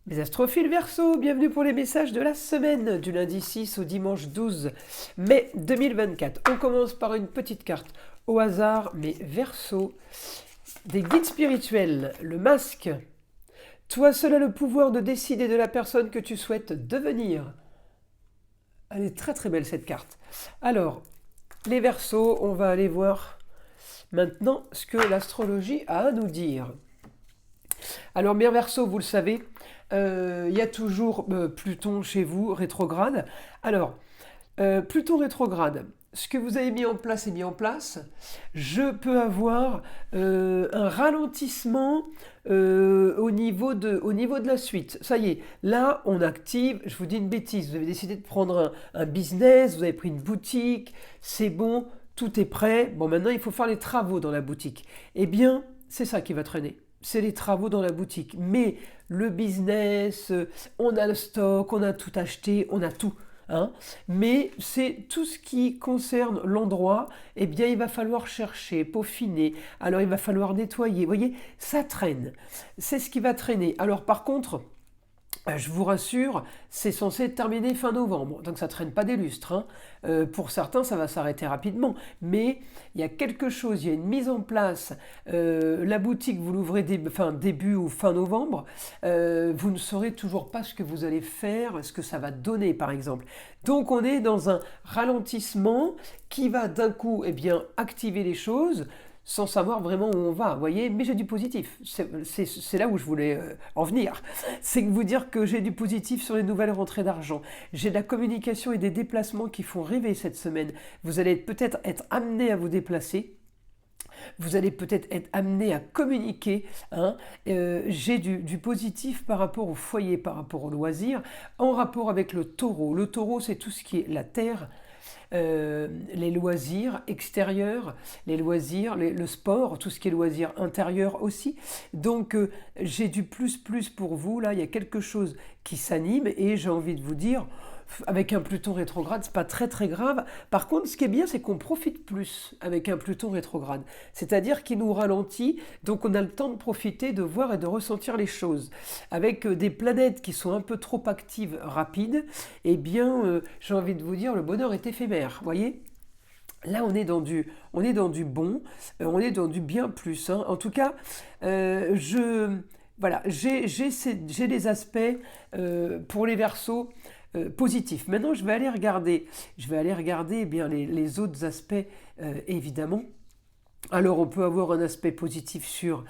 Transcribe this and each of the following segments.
Mes astrophiles Verseau, bienvenue pour les messages de la semaine du lundi 6 au dimanche 12 mai 2024. On commence par une petite carte au hasard, mais Verseau, des guides spirituels, le masque. Toi seul as le pouvoir de décider de la personne que tu souhaites devenir. Elle est très très belle cette carte. Alors, les Verseaux, on va aller voir maintenant ce que l'astrologie a à nous dire. Alors, mes Verseaux, vous le savez, il y a toujours Pluton chez vous, rétrograde. Alors, Pluton rétrograde, ce que vous avez mis en place est mis en place. Je peux avoir un ralentissement au niveau de la suite. Ça y est, là, on active. Je vous dis une bêtise, vous avez décidé de prendre un business, vous avez pris une boutique, c'est bon, tout est prêt. Bon, maintenant, il faut faire les travaux dans la boutique. Eh bien, c'est ça qui va traîner. C'est les travaux dans la boutique. Mais le business, on a le stock, on a tout acheté, on a tout. Hein. Mais c'est tout ce qui concerne l'endroit, eh bien il va falloir chercher, peaufiner, alors il va falloir nettoyer. Vous voyez, ça traîne. C'est ce qui va traîner. Alors par contre, je vous rassure, c'est censé terminer fin novembre, donc ça ne traîne pas des lustres. Hein. Pour certains, ça va s'arrêter rapidement, mais il y a quelque chose, il y a une mise en place. La boutique, vous l'ouvrez début ou fin novembre, vous ne saurez toujours pas ce que vous allez faire, ce que ça va donner, par exemple. Donc on est dans un ralentissement qui va d'un coup activer les choses, sans savoir vraiment où on va, vous voyez, mais j'ai du positif. C'est là où je voulais en venir. C'est vous dire que j'ai du positif sur les nouvelles rentrées d'argent. J'ai de la communication et des déplacements qui font rêver cette semaine. Vous allez peut-être être amené à vous déplacer. Vous allez peut-être être amené à communiquer. Hein. J'ai du positif par rapport au foyer, par rapport au loisir, en rapport avec le taureau. Le taureau, c'est tout ce qui est la terre, les loisirs extérieurs, les loisirs, le sport, tout ce qui est loisirs intérieurs aussi. Donc j'ai du plus pour vous, là il y a quelque chose qui s'anime et j'ai envie de vous dire, avec un Pluton rétrograde, c'est pas très très grave. Par contre, ce qui est bien, c'est qu'on profite plus avec un Pluton rétrograde. C'est-à-dire qu'il nous ralentit, donc on a le temps de profiter, de voir et de ressentir les choses. Avec des planètes qui sont un peu trop actives, rapides, eh bien, j'ai envie de vous dire, le bonheur est éphémère, voyez ? Là, on est dans du bon, on est dans du bien plus. Hein. En tout cas, voilà, j'ai des aspects pour les Verseaux positifs. Maintenant, je vais aller regarder eh bien, les autres aspects, évidemment. Alors on peut avoir un aspect positif sur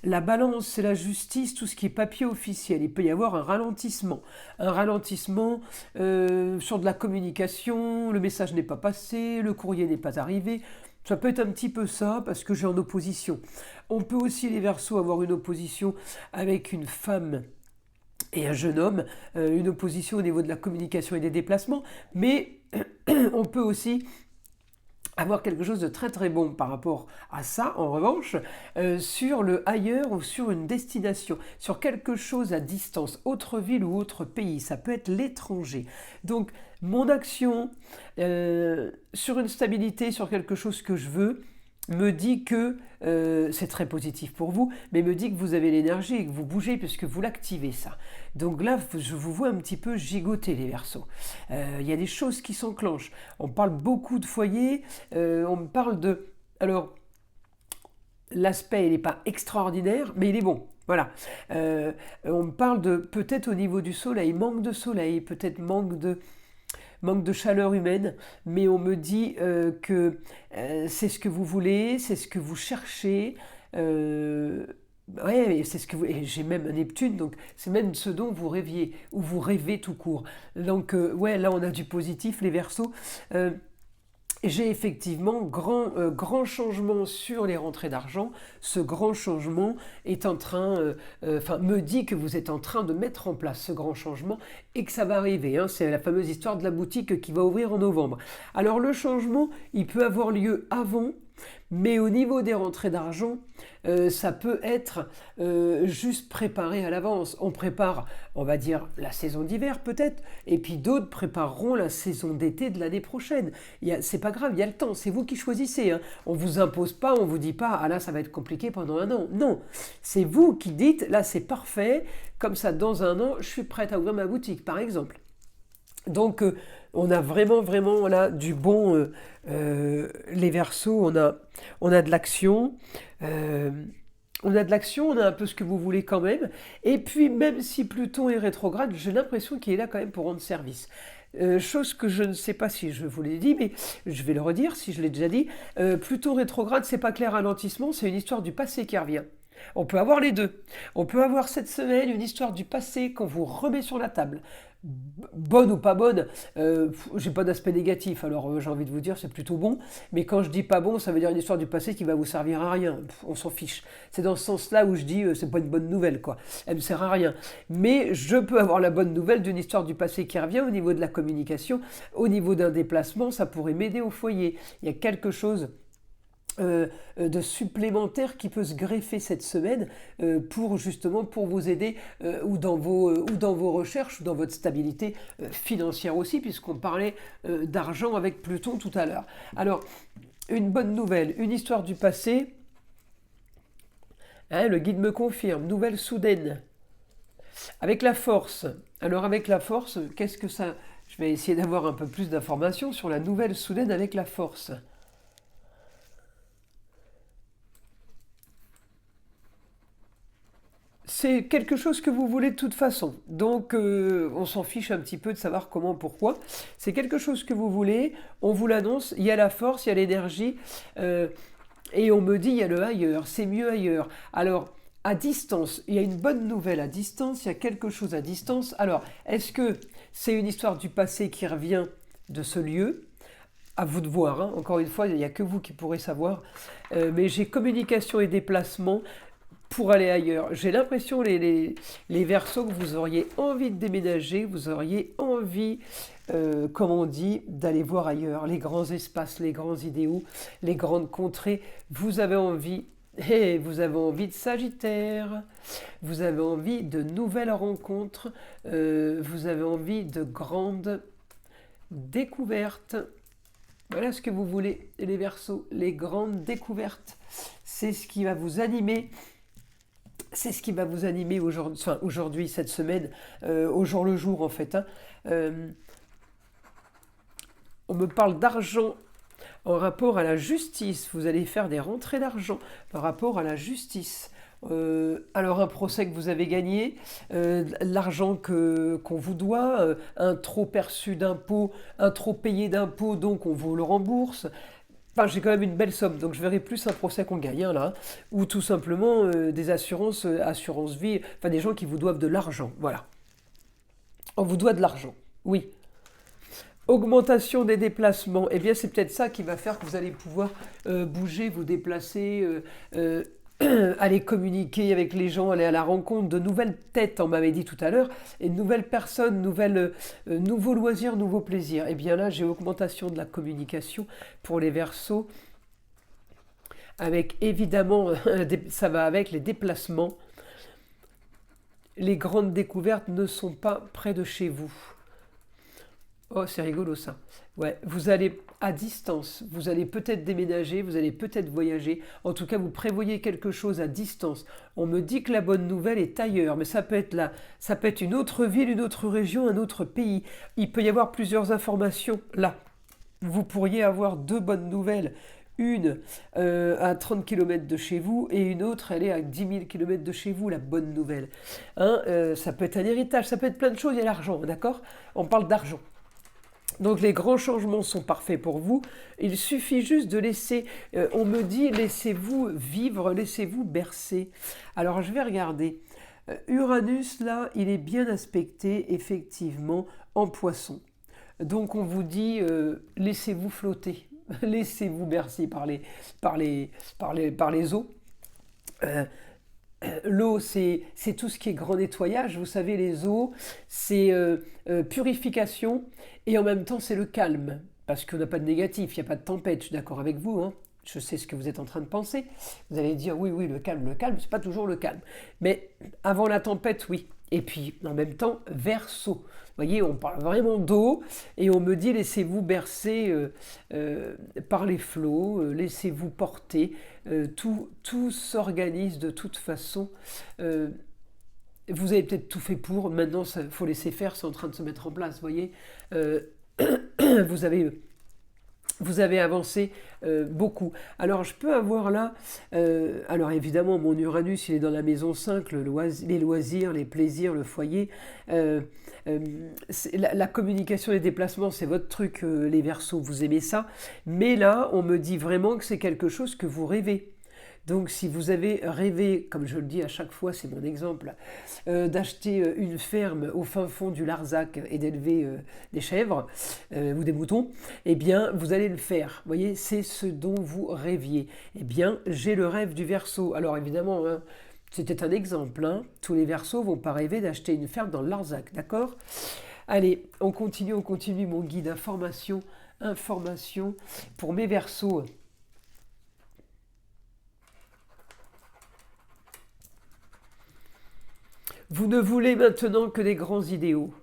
la balance, c'est la justice, tout ce qui est papier officiel. Il peut y avoir un ralentissement sur de la communication, le message n'est pas passé, le courrier n'est pas arrivé. Ça peut être un petit peu ça parce que j'ai en opposition. On peut aussi les Verseaux avoir une opposition avec une femme et un jeune homme, une opposition au niveau de la communication et des déplacements, mais on peut aussi avoir quelque chose de très très bon par rapport à ça, en revanche, sur le ailleurs ou sur une destination, sur quelque chose à distance, autre ville ou autre pays, ça peut être l'étranger. Donc mon action sur une stabilité, sur quelque chose que je veux, me dit que c'est très positif pour vous, mais me dit que vous avez l'énergie et que vous bougez puisque vous l'activez ça. Donc là, je vous vois un petit peu gigoter les Verseaux. Il y a des choses qui s'enclenchent. On parle beaucoup de foyers, on me parle de... Alors, l'aspect, il n'est pas extraordinaire, mais il est bon. Voilà. On me parle de, peut-être au niveau du soleil, manque de soleil, peut-être manque de chaleur humaine, mais on me dit que c'est ce que vous voulez, c'est ce que vous cherchez. Ouais, c'est ce que vous... et j'ai même un Neptune, donc c'est même ce dont vous rêviez, ou vous rêvez tout court. Donc ouais, là on a du positif, les Verseaux. J'ai effectivement grand changement sur les rentrées d'argent. Ce grand changement est en train, me dit que vous êtes en train de mettre en place ce grand changement et que ça va arriver. Hein. C'est la fameuse histoire de la boutique qui va ouvrir en novembre. Alors le changement, il peut avoir lieu avant, mais au niveau des rentrées d'argent, ça peut être juste préparé à l'avance. On prépare, on va dire, la saison d'hiver peut-être, et puis d'autres prépareront la saison d'été de l'année prochaine. C'est pas grave, il y a le temps, c'est vous qui choisissez. Hein. On vous impose pas, on vous dit pas, ah là ça va être compliqué pendant un an. Non, c'est vous qui dites, là c'est parfait, comme ça dans un an, je suis prête à ouvrir ma boutique, par exemple. Donc, on a vraiment là du bon. Les Verseaux, on a de l'action. euh, on a de l'action, on a un peu ce que vous voulez quand même. Et puis, même si Pluton est rétrograde, j'ai l'impression qu'il est là quand même pour rendre service. Chose que je ne sais pas si je vous l'ai dit, mais je vais le redire si je l'ai déjà dit. Pluton rétrograde, c'est pas clair ralentissement, c'est une histoire du passé qui revient. On peut avoir les deux. On peut avoir cette semaine une histoire du passé qu'on vous remet sur la table. Bonne ou pas bonne, j'ai pas d'aspect négatif, alors j'ai envie de vous dire c'est plutôt bon, mais quand je dis pas bon, ça veut dire une histoire du passé qui va vous servir à rien, on s'en fiche. C'est dans ce sens-là où je dis c'est pas une bonne nouvelle, quoi. Elle ne sert à rien. Mais je peux avoir la bonne nouvelle d'une histoire du passé qui revient au niveau de la communication, au niveau d'un déplacement, ça pourrait m'aider au foyer. Il y a quelque chose de supplémentaire qui peut se greffer cette semaine pour justement pour vous aider ou dans vos recherches ou dans votre stabilité financière aussi, puisqu'on parlait d'argent avec Pluton tout à l'heure. Alors, une bonne nouvelle, une histoire du passé, hein, le guide me confirme, nouvelle soudaine, avec la force. Alors avec la force, qu'est-ce que ça... Je vais essayer d'avoir un peu plus d'informations sur la nouvelle soudaine avec la force. C'est quelque chose que vous voulez de toute façon. Donc, on s'en fiche un petit peu de savoir comment, pourquoi. C'est quelque chose que vous voulez, on vous l'annonce, il y a la force, il y a l'énergie, et on me dit, il y a le ailleurs, c'est mieux ailleurs. Alors, à distance, il y a une bonne nouvelle à distance, il y a quelque chose à distance. Alors, est-ce que c'est une histoire du passé qui revient de ce lieu ? À vous de voir, hein. Encore une fois, il n'y a que vous qui pourrez savoir. Mais j'ai communication et déplacement pour aller ailleurs. J'ai l'impression, les Verseaux, que vous auriez envie de déménager, vous auriez envie, comme on dit, d'aller voir ailleurs, les grands espaces, les grands idéaux, les grandes contrées. Vous avez envie, et vous avez envie de Sagittaire, vous avez envie de nouvelles rencontres, vous avez envie de grandes découvertes. Voilà ce que vous voulez, les Verseaux, les grandes découvertes. C'est ce qui va vous animer. C'est ce qui va vous animer aujourd'hui, cette semaine, au jour le jour en fait. Hein. On me parle d'argent en rapport à la justice. Vous allez faire des rentrées d'argent par rapport à la justice. Alors un procès que vous avez gagné, l'argent qu'on vous doit, un trop perçu d'impôt, un trop payé d'impôt, donc on vous le rembourse. Enfin, j'ai quand même une belle somme, donc je verrai plus un procès qu'on gagne, hein, là, ou tout simplement des assurances, assurance vie, enfin des gens qui vous doivent de l'argent, voilà. On vous doit de l'argent, oui. Augmentation des déplacements, eh bien c'est peut-être ça qui va faire que vous allez pouvoir bouger, vous déplacer, aller communiquer avec les gens, aller à la rencontre de nouvelles têtes, on m'avait dit tout à l'heure, et de nouvelles personnes, nouveaux loisirs, nouveaux plaisirs. Et bien là, j'ai augmentation de la communication pour les Verseaux, avec évidemment, ça va avec les déplacements. Les grandes découvertes ne sont pas près de chez vous. Oh, c'est rigolo ça. Ouais, vous allez à distance, vous allez peut-être déménager, vous allez peut-être voyager. En tout cas, vous prévoyez quelque chose à distance. On me dit que la bonne nouvelle est ailleurs, mais ça peut être là, ça peut être une autre ville, une autre région, un autre pays. Il peut y avoir plusieurs informations là. Vous pourriez avoir deux bonnes nouvelles. Une à 30 km de chez vous et une autre, elle est à 10 000 km de chez vous, la bonne nouvelle. Hein, ça peut être un héritage, ça peut être plein de choses, il y a l'argent, d'accord ? On parle d'argent. Donc les grands changements sont parfaits pour vous. Il suffit juste de laisser, on me dit, laissez-vous vivre, laissez-vous bercer. Alors je vais regarder. Uranus, là, il est bien aspecté, effectivement, en Poisson. Donc on vous dit, laissez-vous flotter, laissez-vous bercer par les eaux. L'eau, c'est tout ce qui est grand nettoyage. Vous savez, les eaux, c'est purification et en même temps, c'est le calme. Parce qu'on n'a pas de négatif, il n'y a pas de tempête, je suis d'accord avec vous. Hein. je sais ce que vous êtes en train de penser. Vous allez dire, oui, oui, le calme, c'est pas toujours le calme. Mais avant la tempête, oui. Et puis, en même temps, Verseau. Vous voyez, on parle vraiment d'eau et on me dit, laissez-vous bercer par les flots, laissez-vous porter. Tout s'organise de toute façon. Vous avez peut-être tout fait pour, maintenant, il faut laisser faire, c'est en train de se mettre en place. Vous voyez, vous avez avancé beaucoup. Alors, je peux avoir là, alors évidemment, mon Uranus, il est dans la maison 5, les loisirs, les plaisirs, le foyer. La communication et les déplacements, c'est votre truc, les Verseaux, vous aimez ça. Mais là, on me dit vraiment que c'est quelque chose que vous rêvez. Donc si vous avez rêvé, comme je le dis à chaque fois, c'est mon exemple, d'acheter une ferme au fin fond du Larzac et d'élever des chèvres ou des moutons, eh bien vous allez le faire. Vous voyez, c'est ce dont vous rêviez. Eh bien, j'ai le rêve du Verseau. Alors évidemment, hein, c'était un exemple. Hein. Tous les Verseaux ne vont pas rêver d'acheter une ferme dans le Larzac, d'accord ? Allez, on continue mon guide information pour mes Verseaux. Vous ne voulez maintenant que des grands idéaux.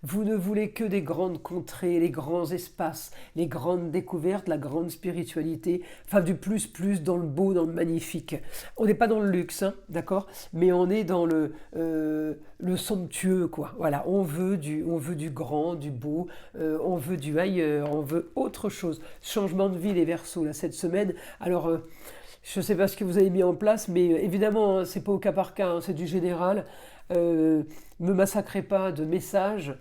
Vous ne voulez que des grandes contrées, les grands espaces, les grandes découvertes, la grande spiritualité, enfin du plus dans le beau, dans le magnifique. On n'est pas dans le luxe, hein, d'accord ? Mais on est dans le somptueux, quoi. Voilà, on veut du grand, du beau, on veut du ailleurs, on veut autre chose. Changement de vie, les Verseaux, là, cette semaine. Alors, je ne sais pas ce que vous avez mis en place, mais évidemment, hein, c'est pas au cas par cas, hein, c'est du général. Me massacrez pas de messages.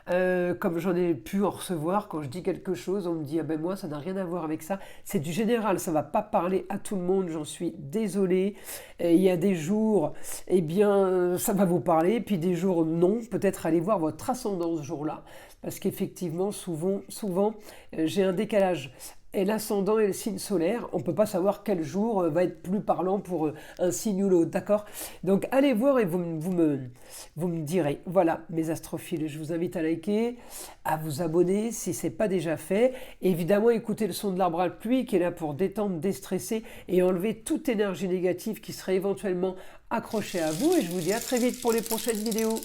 Comme j'en ai pu en recevoir, quand je dis quelque chose, on me dit ah ben moi ça n'a rien à voir avec ça. C'est du général, ça va pas parler à tout le monde, j'en suis désolée. Il y a des jours, eh bien ça va vous parler, puis des jours non. Peut-être allez voir votre ascendant ce jour-là, parce qu'effectivement souvent j'ai un décalage. Et l'ascendant et le signe solaire, on ne peut pas savoir quel jour va être plus parlant pour un signe ou l'autre, d'accord ? Donc allez voir et vous me direz. Voilà, mes astrophiles, je vous invite à liker, à vous abonner si ce n'est pas déjà fait. Et évidemment, écoutez le son de l'arbre à pluie qui est là pour détendre, déstresser et enlever toute énergie négative qui serait éventuellement accrochée à vous. Et je vous dis à très vite pour les prochaines vidéos.